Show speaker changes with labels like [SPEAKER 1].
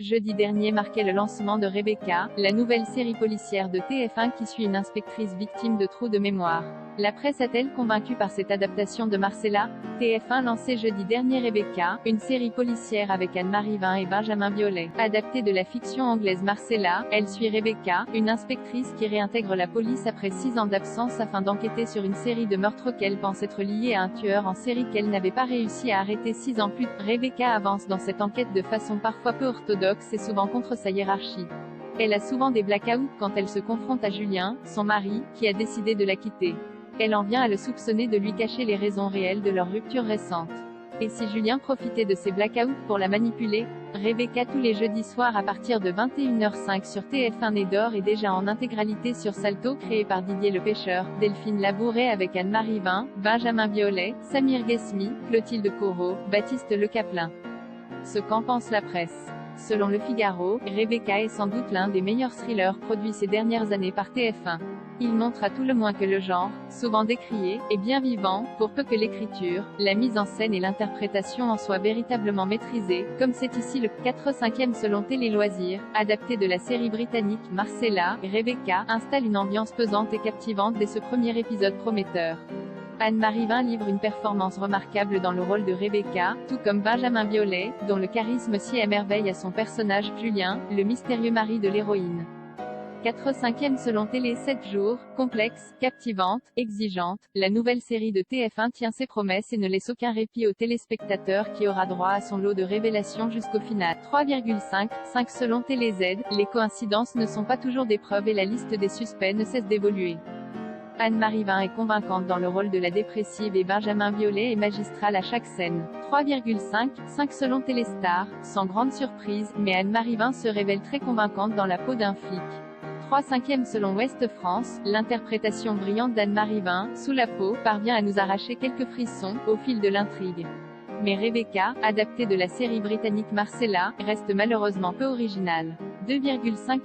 [SPEAKER 1] Jeudi dernier marquait le lancement de Rebecca, la nouvelle série policière de TF1 qui suit une inspectrice victime de trous de mémoire. La presse a-t-elle convaincu par cette adaptation de Marcella? TF1 lançait jeudi dernier Rebecca, une série policière avec Anne-Marie Vin et Benjamin Biolay. Adaptée de la fiction anglaise Marcella, elle suit Rebecca, une inspectrice qui réintègre la police après 6 ans d'absence afin d'enquêter sur une série de meurtres qu'elle pense être liés à un tueur en série qu'elle n'avait pas réussi à arrêter 6 ans plus tard. Rebecca avance dans cette enquête de façon parfois peu orthodoxe et souvent contre sa hiérarchie. Elle a souvent des blackouts quand elle se confronte à Julien, son mari, qui a décidé de la quitter. Elle en vient à le soupçonner de lui cacher les raisons réelles de leur rupture récente. Et si Julien profitait de ses blackouts pour la manipuler? Rebecca tous les jeudis soirs à partir de 21h05 sur TF1 Nédor est déjà en intégralité sur Salto, créé par Didier le Pêcheur, Delphine Labouret avec Anne-Marie Vin, Benjamin Biolay, Samir Ghesmi, Clotilde Corot, Baptiste Le Caplin. Ce qu'en pense la presse. Selon Le Figaro, Rebecca est sans doute l'un des meilleurs thrillers produits ces dernières années par TF1. Il montre à tout le moins que le genre, souvent décrié, est bien vivant, pour peu que l'écriture, la mise en scène et l'interprétation en soient véritablement maîtrisées, comme c'est ici le 4/5e selon Télé Loisirs, adapté de la série britannique Marcella. Rebecca installe une ambiance pesante et captivante dès ce premier épisode prometteur. Anne-Marie Vin livre une performance remarquable dans le rôle de Rebecca, tout comme Benjamin Biolay, dont le charisme sied à merveille à son personnage Julien, le mystérieux mari de l'héroïne. 4/5e selon Télé 7 jours, complexe, captivante, exigeante, la nouvelle série de TF1 tient ses promesses et ne laisse aucun répit au téléspectateur qui aura droit à son lot de révélations jusqu'au final. 3,5 selon Télé Z, les coïncidences ne sont pas toujours des preuves et la liste des suspects ne cesse d'évoluer. Anne-Marie Vin est convaincante dans le rôle de la dépressive et Benjamin Biolay est magistral à chaque scène. 3,5 selon Téléstar, sans grande surprise, mais Anne-Marie Vin se révèle très convaincante dans la peau d'un flic. 3/5e selon Ouest France, l'interprétation brillante d'Anne-Marie Vin, sous la peau, parvient à nous arracher quelques frissons, au fil de l'intrigue. Mais Rebecca, adaptée de la série britannique Marcella, reste malheureusement peu originale. 2,5